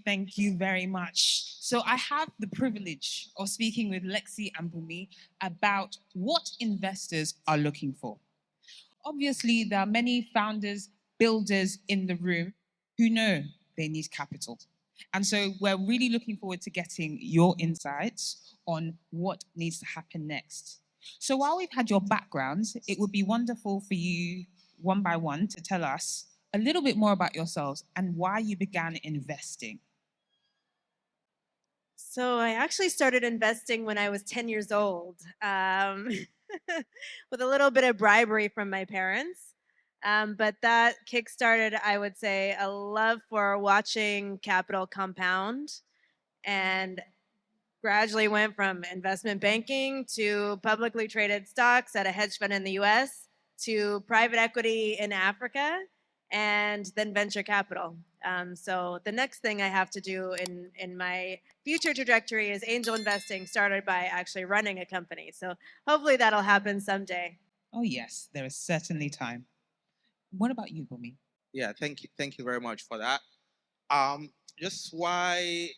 Thank you very much. So I have the privilege of speaking with Lexi and Bunmi about what investors are looking for. Obviously, there are many founders, builders in the room who know they need capital. And so we're really looking forward to getting your insights on what needs to happen next. So while we've had your backgrounds, it would be wonderful for you, one by one, to tell us a little bit more about yourselves and why you began investing. So I actually started investing when I was 10 years old, with a little bit of bribery from my parents. But that kickstarted, I would say, a love for watching capital compound, and gradually went from investment banking to publicly traded stocks at a hedge fund in the US to private equity in Africa and then venture capital. So the next thing I have to do in my future trajectory is angel investing, started by actually running a company. So hopefully that'll happen someday. Oh, yes, there is certainly time. What about you, Bumi? Yeah, thank you very much for that. Um, just why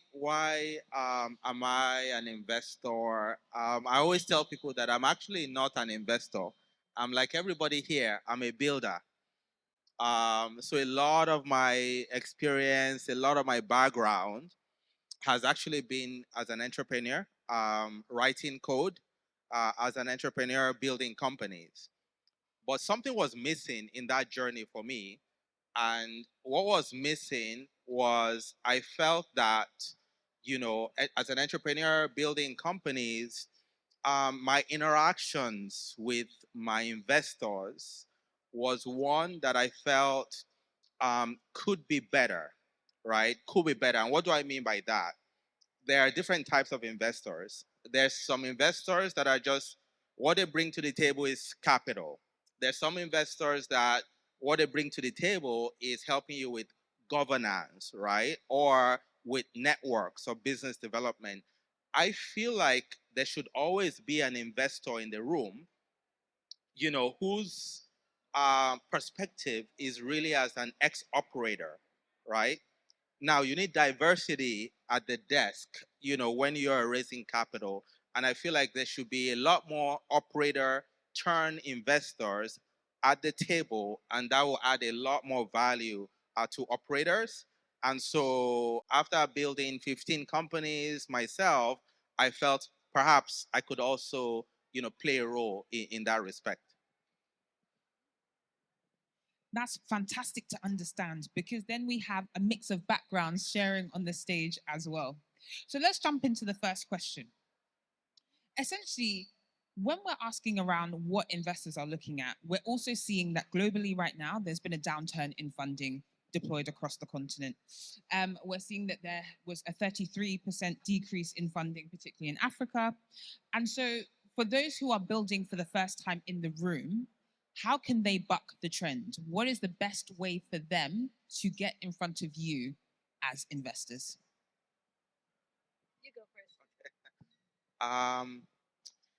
am I an investor? I always tell people that I'm actually not an investor. I'm like everybody here. I'm a builder. So a lot of my experience, a lot of my background has actually been as an entrepreneur, writing code, as an entrepreneur, building companies. But something was missing in that journey for me. And what was missing was I felt that, as an entrepreneur building companies, my interactions with my investors was one that I felt could be better, right? Could be better. And what do I mean by that? There are different types of investors. There's some investors that are just what they bring to the table is capital. There's some investors that what they bring to the table is helping you with governance, right? Or with networks or business development. I feel like there should always be an investor in the room, whose perspective is really as an ex-operator, right? Now you need diversity at the desk, when you're raising capital. And I feel like there should be a lot more operator turn investors at the table, and that will add a lot more value to operators. And so after building 15 companies myself, I felt perhaps I could also, play a role in that respect. That's fantastic to understand because then we have a mix of backgrounds sharing on the stage as well. So let's jump into the first question. Essentially, when we're asking around what investors are looking at, we're also seeing that globally right now, there's been a downturn in funding deployed across the continent. We're seeing that there was a 33% decrease in funding, particularly in Africa. And so, for those who are building for the first time in the room, how can they buck the trend? What is the best way for them to get in front of you as investors? You go first.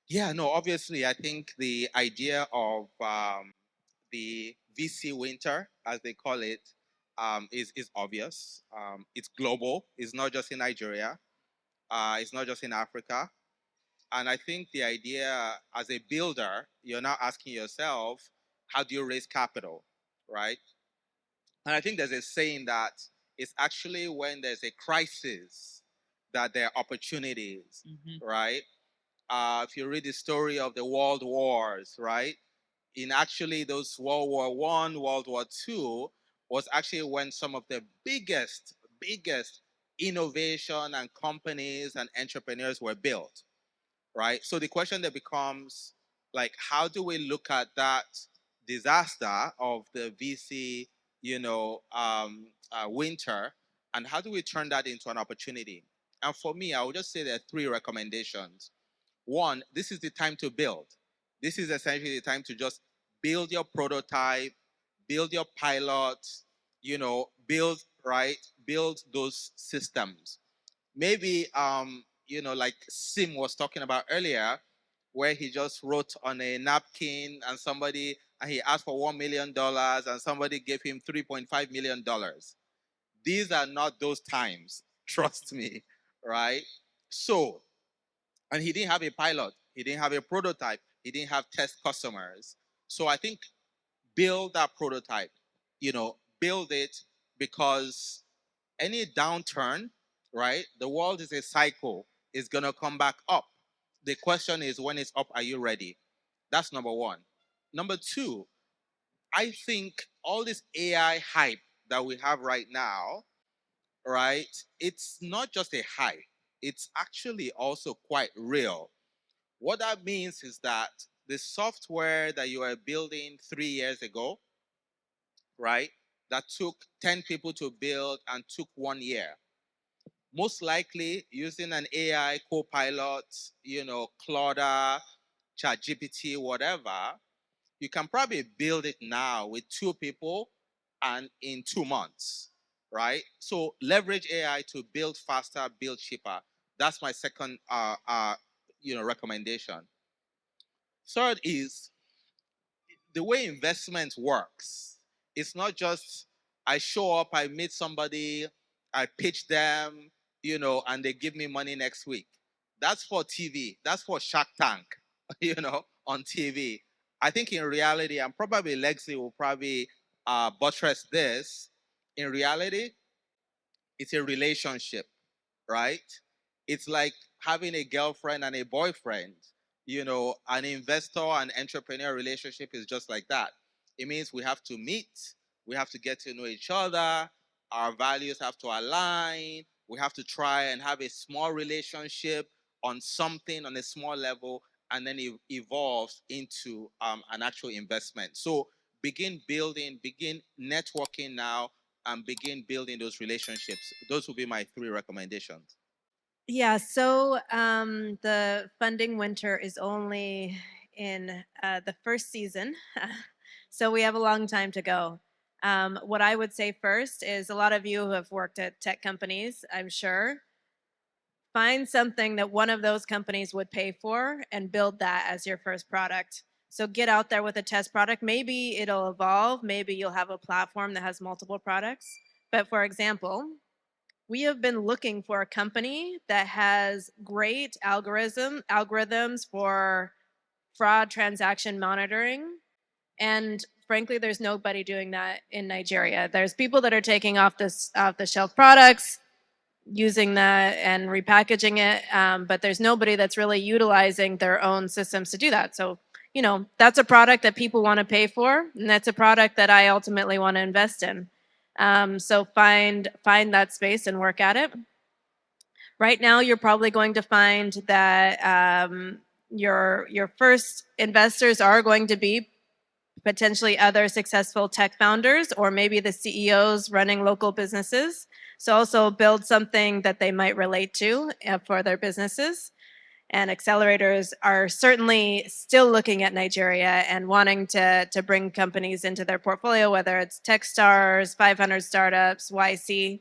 Yeah, no, obviously, I think the idea of the VC winter, as they call it, is obvious. It's global. It's not just in Nigeria. It's not just in Africa. And I think the idea as a builder, you're now asking yourself, how do you raise capital, right? And I think there's a saying that it's actually when there's a crisis that there are opportunities, right? If you read the story of the world wars, right? In actually those World War One, World War Two, was actually when some of the biggest innovation and companies and entrepreneurs were built, right? So the question that becomes like, how do we look at that disaster of the VC, winter, and how do we turn that into an opportunity? And for me, I would just say there are three recommendations. One, this is the time to build. This is essentially the time to just build your prototype, build your pilots, build, right? Build those systems. Maybe, like Sim was talking about earlier, where he just wrote on a napkin and he asked for $1 million and somebody gave him $3.5 million. These are not those times. Trust me, right? So, and he didn't have a pilot. He didn't have a prototype. He didn't have test customers. So I think build that prototype, build it, because any downturn, right? The world is a cycle, it's going to come back up. The question is, when it's up, are you ready? That's number one. Number two, I think all this AI hype that we have right now, right? It's not just a hype, it's actually also quite real. What that means is that the software that you are building 3 years ago, right, that took 10 people to build and took 1 year, most likely using an AI co-pilot, Claude, ChatGPT, whatever, you can probably build it now with 2 people and in 2 months, right? So leverage AI to build faster, build cheaper. That's my second, recommendation. Third is the way investment works. It's not just I show up, I meet somebody, I pitch them, and they give me money next week. That's for TV. That's for Shark Tank, on TV. I think in reality, and probably Lexi will probably buttress this. In reality, it's a relationship, right? It's like having a girlfriend and a boyfriend. An investor and entrepreneur relationship is just like that. It means we have to meet, we have to get to know each other, our values have to align, we have to try and have a small relationship on something on a small level, and then it evolves into an actual investment. So begin building, begin networking now, and begin building those relationships. Those will be my 3 recommendations. Yeah, so the funding winter is only in the first season. So we have a long time to go. What I would say first is a lot of you who have worked at tech companies, I'm sure, find something that one of those companies would pay for and build that as your first product. So get out there with a test product. Maybe it'll evolve. Maybe you'll have a platform that has multiple products. But for example, we have been looking for a company that has great algorithms for fraud transaction monitoring. And frankly, there's nobody doing that in Nigeria. There's people that are taking off the shelf products, using that and repackaging it, but there's nobody that's really utilizing their own systems to do that. So, that's a product that people want to pay for, and that's a product that I ultimately want to invest in. So find that space and work at it. Right now, you're probably going to find that your first investors are going to be potentially other successful tech founders, or maybe the CEOs running local businesses. So also build something that they might relate to for their businesses. And accelerators are certainly still looking at Nigeria and wanting to bring companies into their portfolio, whether it's Techstars, 500 Startups, YC.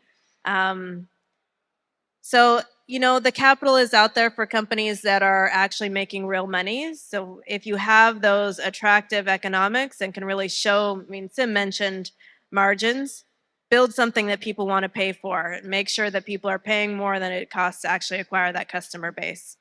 So, the capital is out there for companies that are actually making real money. So if you have those attractive economics and can really show, Sim mentioned margins, build something that people want to pay for. Make sure that people are paying more than it costs to actually acquire that customer base.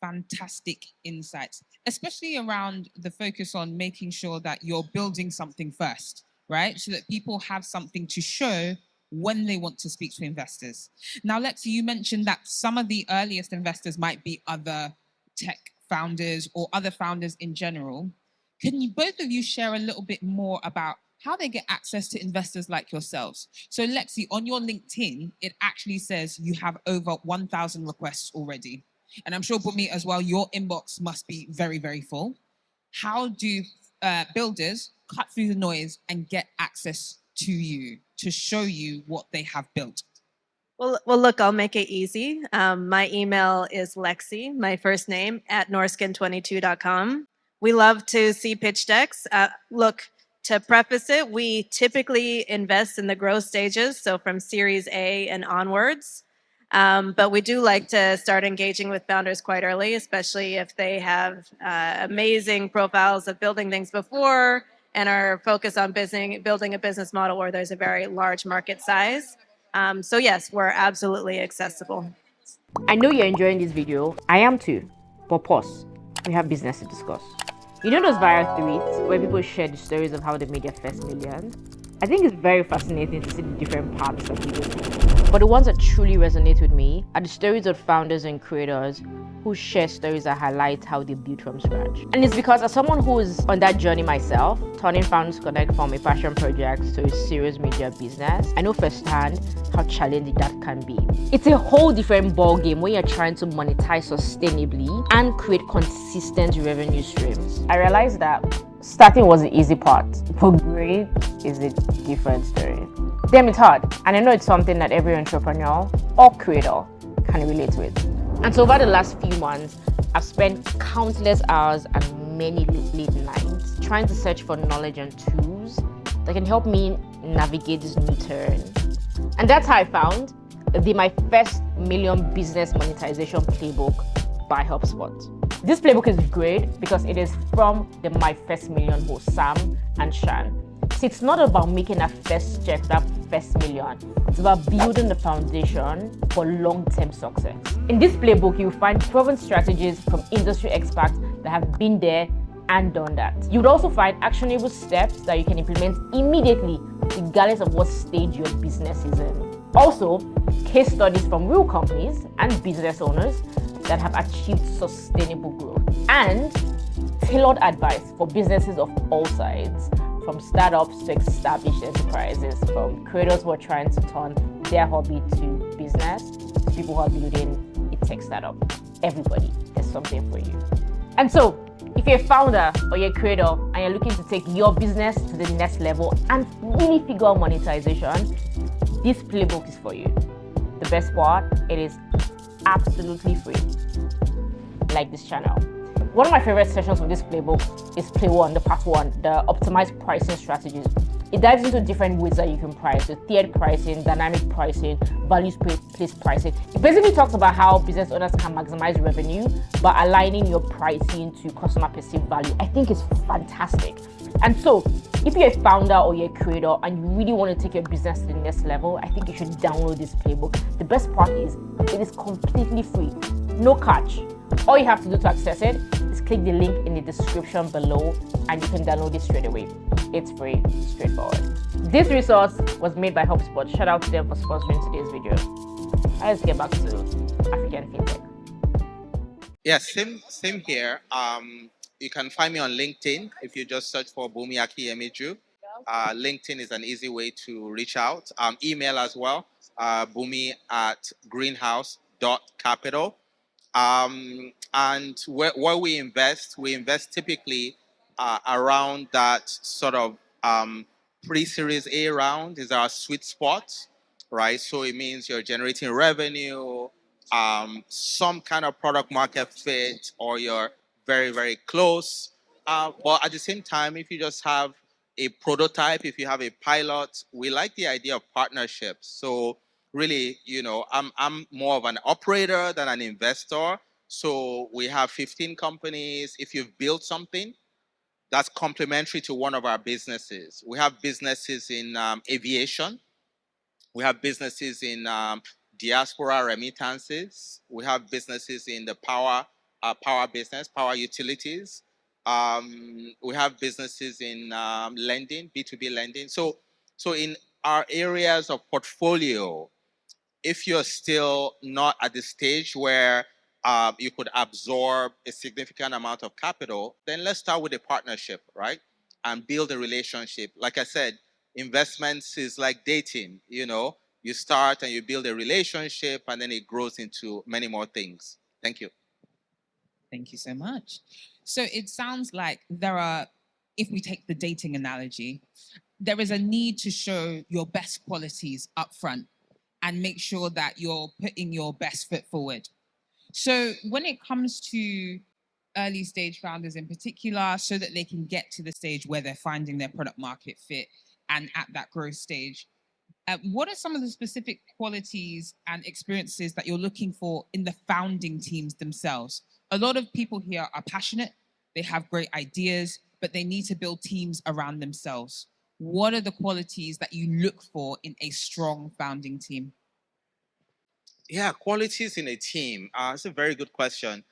Fantastic insights, especially around the focus on making sure that you're building something first, right? So that people have something to show when they want to speak to investors. Now, Lexi, you mentioned that some of the earliest investors might be other tech founders or other founders in general. Can you both of you share a little bit more about how they get access to investors like yourselves? So, Lexi, on your LinkedIn, it actually says you have over 1,000 requests already. And I'm sure, Bunmi, as well, your inbox must be very, very full. How do builders cut through the noise and get access to you to show you what they have built? Well, look, I'll make it easy. My email is Lexi, my first name, at norskin22.com. We love to see pitch decks. Look, to preface it, we typically invest in the growth stages, so from Series A and onwards. But we do like to start engaging with founders quite early, especially if they have amazing profiles of building things before and are focused on building a business model where there's a very large market size. So yes, we're absolutely accessible. I know you're enjoying this video. I am too. But pause. We have business to discuss. You know those viral tweets where people share the stories of how they made their first million? I think it's very fascinating to see the different paths that people take. But the ones that truly resonate with me are the stories of founders and creators who share stories that highlight how they built from scratch. And it's because as someone who is on that journey myself, turning Founders Connect from a passion project to a serious media business, I know firsthand how challenging that can be. It's a whole different ballgame when you're trying to monetize sustainably and create consistent revenue streams. I realized that starting was the easy part, but growing is a different story. Damn, it's hard, and I know it's something that every entrepreneur or creator can relate with. And so over the last few months, I've spent countless hours and many late nights trying to search for knowledge and tools that can help me navigate this new terrain. And that's how I found my first million business monetization playbook by HubSpot. This playbook is great because it is from the My First Million hosts, Sam and Shan. So it's not about making that first check, that first million. It's about building the foundation for long-term success. In this playbook, you'll find proven strategies from industry experts that have been there and done that. You would also find actionable steps that you can implement immediately, regardless of what stage your business is in. Also, case studies from real companies and business owners that have achieved sustainable growth, and tailored advice for businesses of all sides, from startups to established enterprises, from creators who are trying to turn their hobby to business, to people who are building a tech startup. Everybody, there's something for you. And so, if you're a founder or you're a creator and you're looking to take your business to the next level and really figure out monetization, this playbook is for you. The best part, it is absolutely free, like this channel. One of my favorite sessions of this playbook is play one, the part one, the optimized pricing strategies. It dives into different ways that you can price, the tiered pricing, dynamic pricing, value-based pricing. It basically talks about how business owners can maximize revenue by aligning your pricing to customer perceived value. I think it's fantastic. And so, if you're a founder or you're a creator and you really want to take your business to the next level, I think you should download this playbook. The best part is, it is completely free, no catch. All you have to do to access it is click the link in the description below and you can download it straight away. It's free, straightforward. This resource was made by HubSpot. Shout out to them for sponsoring today's video. Let's get back to African FinTech. Yes, same here. You can find me on LinkedIn if you just search for Bunmi Akinyemiju. LinkedIn is an easy way to reach out. Email as well, bumi@greenhouse.capital. And where we invest typically around that sort of pre-series A round is our sweet spot, right? So it means you're generating revenue, some kind of product market fit, or you're very, very close. But at the same time, if you just have a prototype, if you have a pilot, we like the idea of partnerships. So really, I'm more of an operator than an investor. So we have 15 companies. If you've built something that's complementary to one of our businesses, we have businesses in aviation. We have businesses in diaspora remittances. We have businesses in the power business, power utilities. We have businesses in lending, B2B lending. So in our areas of portfolio, if you're still not at the stage where you could absorb a significant amount of capital, then let's start with a partnership, right? And build a relationship. Like I said, investments is like dating, you start and you build a relationship and then it grows into many more things. Thank you. Thank you so much. So it sounds like if we take the dating analogy, there is a need to show your best qualities up front and make sure that you're putting your best foot forward. So when it comes to early stage founders in particular, so that they can get to the stage where they're finding their product market fit and at that growth stage, what are some of the specific qualities and experiences that you're looking for in the founding teams themselves? A lot of people here are passionate, they have great ideas, but they need to build teams around themselves. What are the qualities that you look for in a strong founding team? Yeah, qualities in a team. It's a very good question.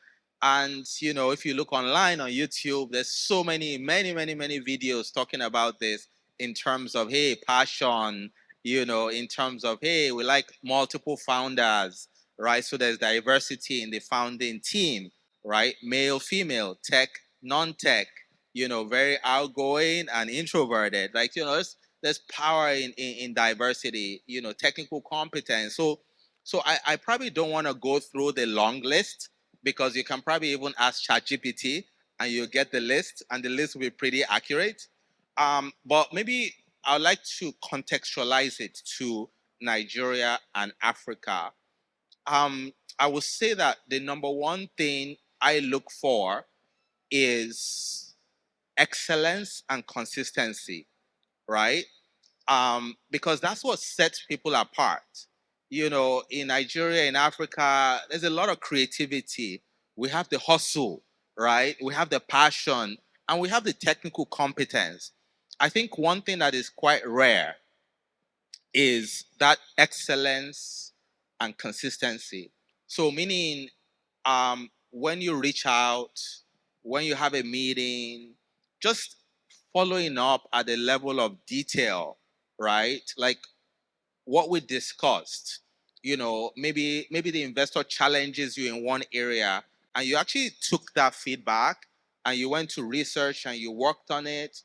And if you look online on YouTube, there's so many videos talking about this in terms of passion, in terms of we like multiple founders, right? So there's diversity in the founding team, right? Male, female, tech, non-tech, very outgoing and introverted. Like, there's power in diversity, technical competence. So I probably don't want to go through the long list, because you can probably even ask ChatGPT and you'll get the list, and the list will be pretty accurate. But maybe I'd like to contextualize it to Nigeria and Africa. I would say that the number one thing I look for is excellence and consistency, right? Because that's what sets people apart. In Nigeria, in Africa, there's a lot of creativity. We have the hustle, right? We have the passion, and we have the technical competence. I think one thing that is quite rare is that excellence and consistency. So, meaning, when you reach out, when you have a meeting, just following up at the level of detail, right? Like what we discussed. Maybe the investor challenges you in one area, and you actually took that feedback and you went to research and you worked on it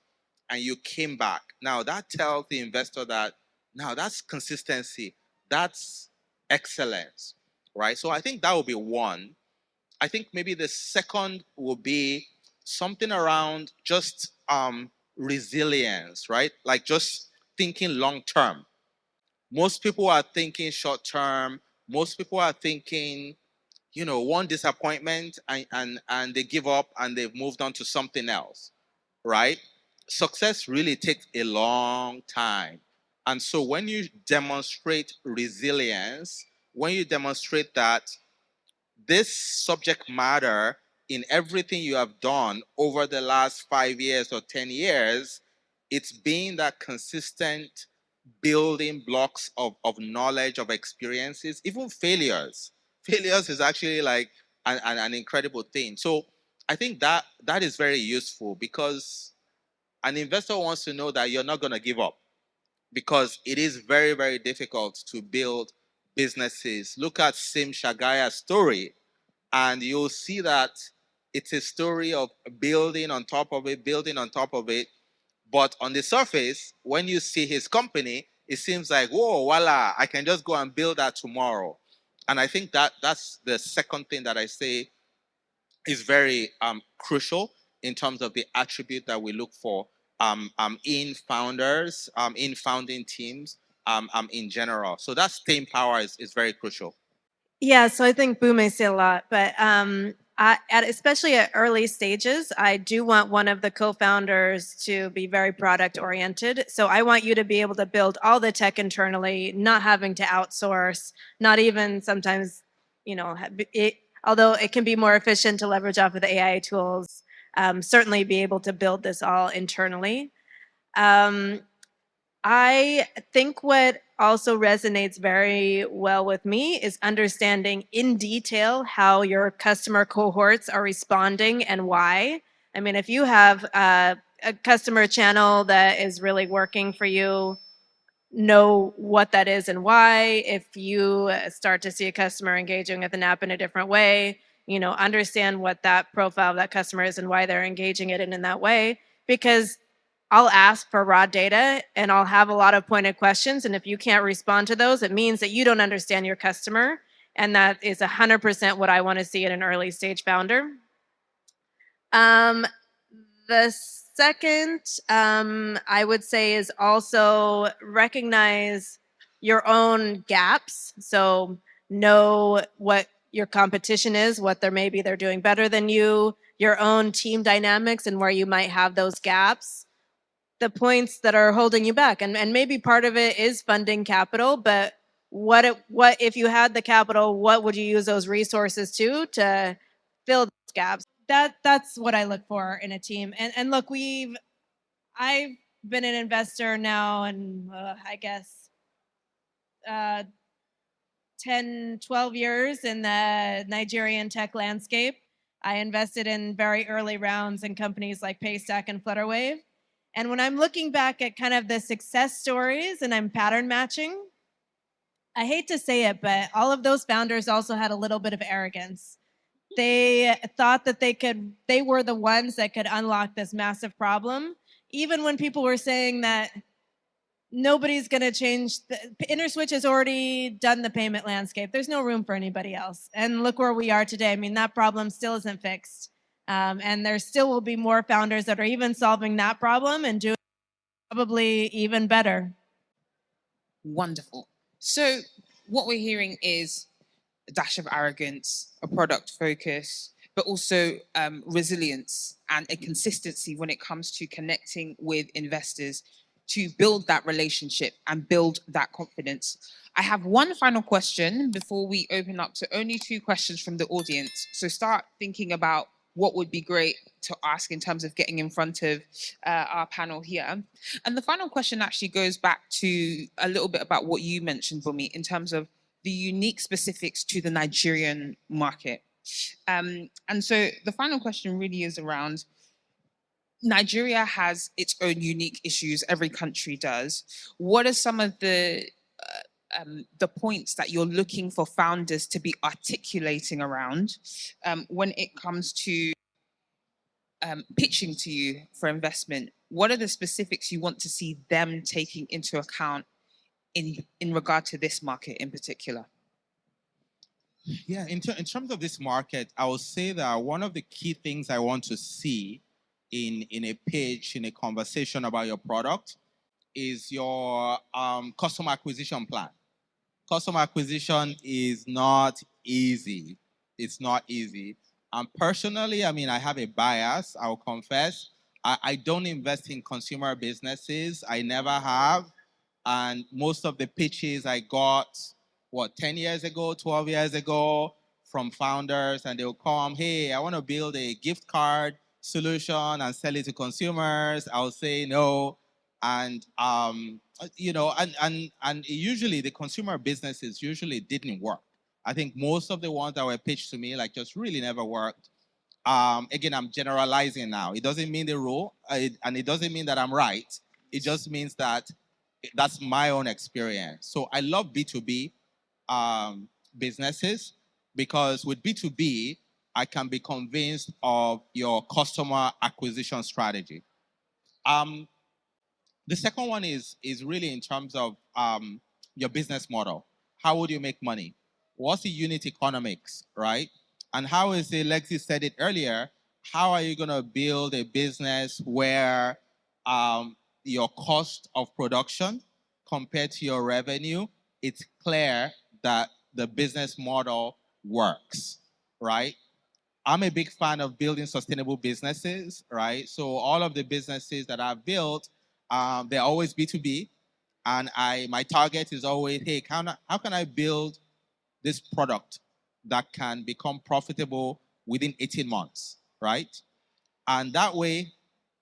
and you came back. Now that tells the investor that now that's consistency, that's excellence, right? So I think that would be one. I think maybe the second will be something around just resilience, right? Like just thinking long term. Most people are thinking short term. Most people are thinking, one disappointment, and they give up and they've moved on to something else, right? Success really takes a long time. And so when you demonstrate resilience, when you demonstrate that this subject matter in everything you have done over the last 5 years or 10 years, it's being that consistent building blocks of knowledge, of experiences, even failures. Failures is actually like an incredible thing. So I think that is very useful, because an investor wants to know that you're not going to give up, because it is very, very difficult to build businesses. Look at Sim Shagaya's story, and you'll see that it's a story of building on top of it, building on top of it. But on the surface, when you see his company, it seems like, whoa, voila, I can just go and build that tomorrow. And I think that's the second thing that I say is very crucial in terms of the attribute that we look for in founders, in founding teams, in general. So that staying power is very crucial. Yeah, so I think Bunmi say a lot, but especially at early stages, I do want one of the co-founders to be very product oriented. So I want you to be able to build all the tech internally, not having to outsource, not even sometimes, although it can be more efficient to leverage off of the AI tools, certainly be able to build this all internally. I think what also resonates very well with me is understanding in detail how your customer cohorts are responding and why. I mean, if you have a customer channel that is really working for you, know what that is and why. If you start to see a customer engaging with an app in a different way, understand what that profile of that customer is and why they're engaging it in that way. Because I'll ask for raw data and I'll have a lot of pointed questions. And if you can't respond to those, it means that you don't understand your customer. And that is 100% what I want to see in an early stage founder. The second, I would say, is also recognize your own gaps. So know what your competition is, what they're doing better than you, your own team dynamics and where you might have those gaps, the points that are holding you back. And maybe part of it is funding capital, but what if you had the capital, what would you use those resources to fill those gaps? that's what I look for in a team. And look, I've been an investor now, and I guess 10, 12 years in the Nigerian tech landscape. I invested in very early rounds in companies like Paystack and Flutterwave. And when I'm looking back at kind of the success stories and I'm pattern matching, I hate to say it, but all of those founders also had a little bit of arrogance. They thought that they were the ones that could unlock this massive problem, even when people were saying that nobody's going to change. Interswitch has already done the payment landscape. There's no room for anybody else. And look where we are today. I mean, that problem still isn't fixed. And there still will be more founders that are even solving that problem and doing probably even better. Wonderful. So what we're hearing is a dash of arrogance, a product focus, but also resilience and a consistency when it comes to connecting with investors to build that relationship and build that confidence. I have one final question before we open up to only 2 questions from the audience. So start thinking about what would be great to ask in terms of getting in front of our panel here. And the final question actually goes back to a little bit about what you mentioned, Bunmi, in terms of the unique specifics to the Nigerian market. And so the final question really is around Nigeria has its own unique issues. Every country does. What are some of the points that you're looking for founders to be articulating around when it comes to pitching to you for investment? What are the specifics you want to see them taking into account in regard to this market in particular? Yeah, in terms of this market, I would say that one of the key things I want to see in a pitch, in a conversation about your product, is your customer acquisition plan. Customer acquisition is not easy. It's not easy. Personally, I mean, I have a bias, I'll confess. I don't invest in consumer businesses. I never have. And most of the pitches I got, 10 years ago, 12 years ago, from founders, and they'll come, hey, I want to build a gift card solution and sell it to consumers. I'll say no. And usually the consumer businesses usually didn't work. I think most of the ones that were pitched to me just really never worked. Again, I'm generalizing now. It doesn't mean the rule, and it doesn't mean that I'm right. It just means that that's my own experience. So I love B2B businesses because with B2B, I can be convinced of your customer acquisition strategy. The second one is really in terms of your business model. How would you make money? What's the unit economics, right? And how is it, Lexi said it earlier, how are you going to build a business where your cost of production compared to your revenue, it's clear that the business model works, right? I'm a big fan of building sustainable businesses, right? So all of the businesses that I've built, they're always B2B. And my target is always, hey, how can I build this product that can become profitable within 18 months, right? And that way,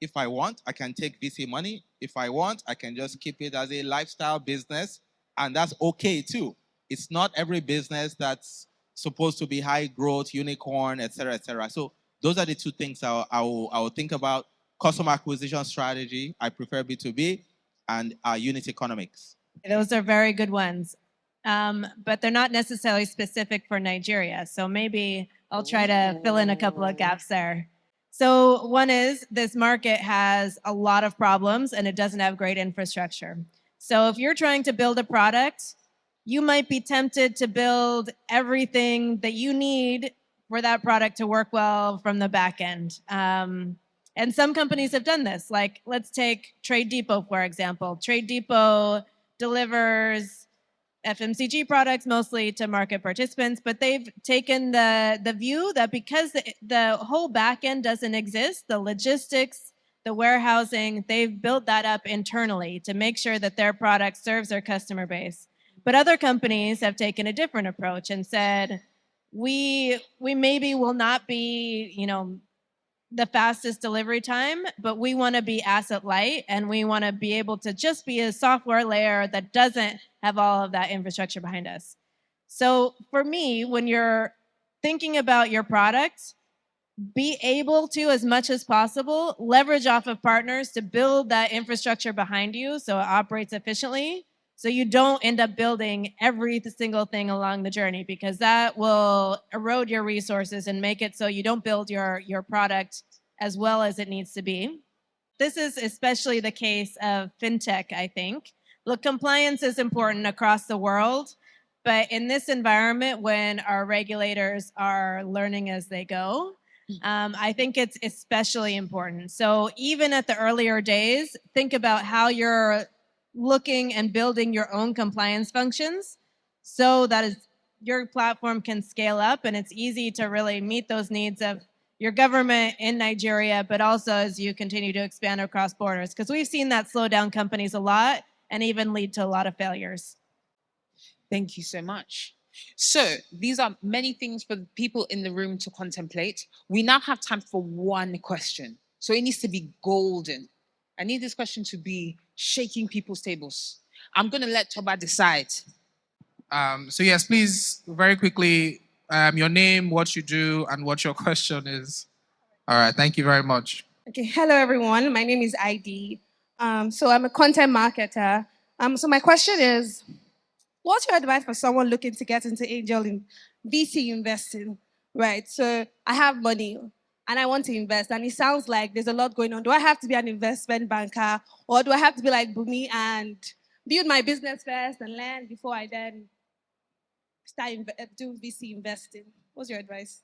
if I want, I can take VC money. If I want, I can just keep it as a lifestyle business. And that's okay too. It's not every business that's supposed to be high growth, unicorn, et cetera, et cetera. So those are the 2 things I will think about. Customer acquisition strategy, I prefer B2B, and unit economics. Those are very good ones. But they're not necessarily specific for Nigeria. So maybe I'll try to fill in a couple of gaps there. So one is this market has a lot of problems and it doesn't have great infrastructure. So if you're trying to build a product, you might be tempted to build everything that you need for that product to work well from the back end. And some companies have done this. Like, let's take Trade Depot, for example. Trade Depot delivers FMCG products mostly to market participants, but they've taken the view that because the whole back end doesn't exist, the logistics, the warehousing, they've built that up internally to make sure that their product serves their customer base. But other companies have taken a different approach and said, we maybe will not be, the fastest delivery time, but we want to be asset light, and we want to be able to just be a software layer that doesn't have all of that infrastructure behind us. So for me, when you're thinking about your product, be able to, as much as possible, leverage off of partners to build that infrastructure behind you so it operates efficiently, so you don't end up building every single thing along the journey, because that will erode your resources and make it so you don't build your product as well as it needs to be. This is especially the case of fintech, I think. Look, compliance is important across the world, but in this environment, when our regulators are learning as they go, I think it's especially important. So even at the earlier days, think about how you're looking and building your own compliance functions so that your platform can scale up and it's easy to really meet those needs of your government in Nigeria, but also as you continue to expand across borders. Because we've seen that slow down companies a lot and even lead to a lot of failures. Thank you so much. So these are many things for people in the room to contemplate. We now have time for one question. So it needs to be golden. I need this question to be shaking people's tables. I'm going to let Toba decide. So yes, please, very quickly, your name, what you do, and what your question is. All right, thank you very much. Okay, hello everyone. My name is ID. So I'm a content marketer. So my question is, what's your advice for someone looking to get into angel in VC investing? Right. So I have money and I want to invest, and it sounds like there's a lot going on. Do I have to be an investment banker, or do I have to be like Bunmi and build my business first and learn before I then start do VC investing? What's your advice?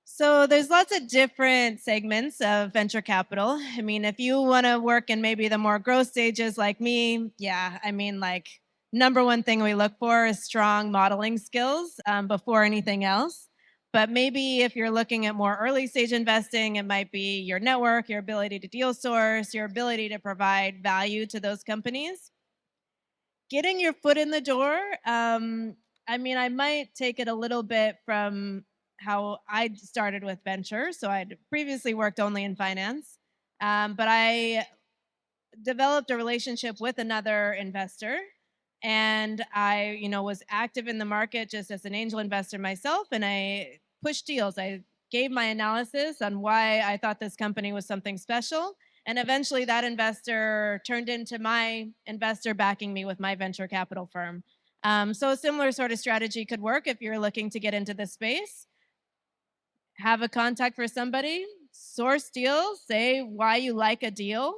So there's lots of different segments of venture capital. I mean, if you want to work in maybe the more growth stages like me, yeah, I mean, like, number one thing we look for is strong modeling skills before anything else. But maybe if you're looking at more early stage investing, it might be your network, your ability to deal source, your ability to provide value to those companies. Getting your foot in the door, I mean, I might take it a little bit from how I started with venture. So I'd previously worked only in finance, but I developed a relationship with another investor, and I, was active in the market just as an angel investor myself, and I pushed deals. I gave my analysis on why I thought this company was something special, and eventually that investor turned into my investor backing me with my venture capital firm. So a similar sort of strategy could work if you're looking to get into this space. Have a contact for somebody, source deals, say why you like a deal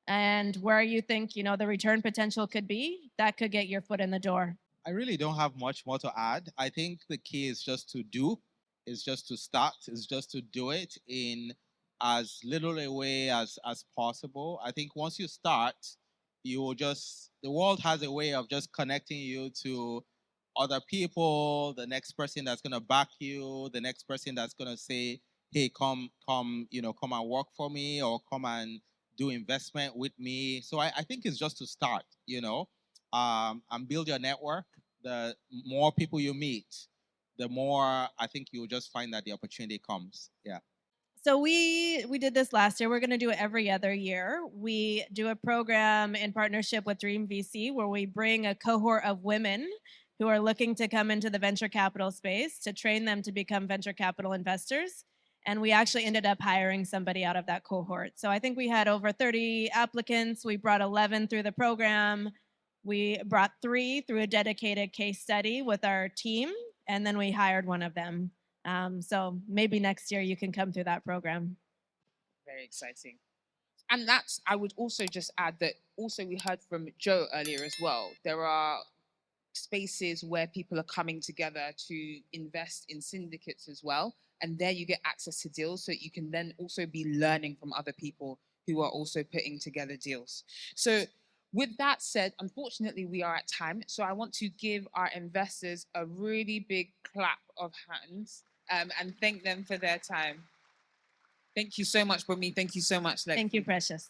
and where you think, the return potential could be. That could get your foot in the door. I really don't have much more to add. I think the key is just to do, is just to start, is just to do it in as little a way as possible. I think once you start, you will just, the world has a way of just connecting you to other people, the next person that's going to back you, the next person that's going to say, hey, come, come and work for me, or come and do investment with me. So I think it's just to start, and build your network. The more people you meet, the more I think you'll just find that the opportunity comes. Yeah. So we did this last year. We're going to do it every other year. We do a program in partnership with Dream VC where we bring a cohort of women who are looking to come into the venture capital space to train them to become venture capital investors. And we actually ended up hiring somebody out of that cohort. So I think we had over 30 applicants. We brought 11 through the program. We brought 3 through a dedicated case study with our team, and then we hired one of them. So maybe next year you can come through that program. Very exciting. And that's, I would also just add that also we heard from Joe earlier as well. There are spaces where people are coming together to invest in syndicates as well. And there you get access to deals, so you can then also be learning from other people who are also putting together deals. So with that said, unfortunately, we are at time. So I want to give our investors a really big clap of hands and thank them for their time. Thank you so much, Bunmi. Thank you so much, Lexi. Thank you, Precious.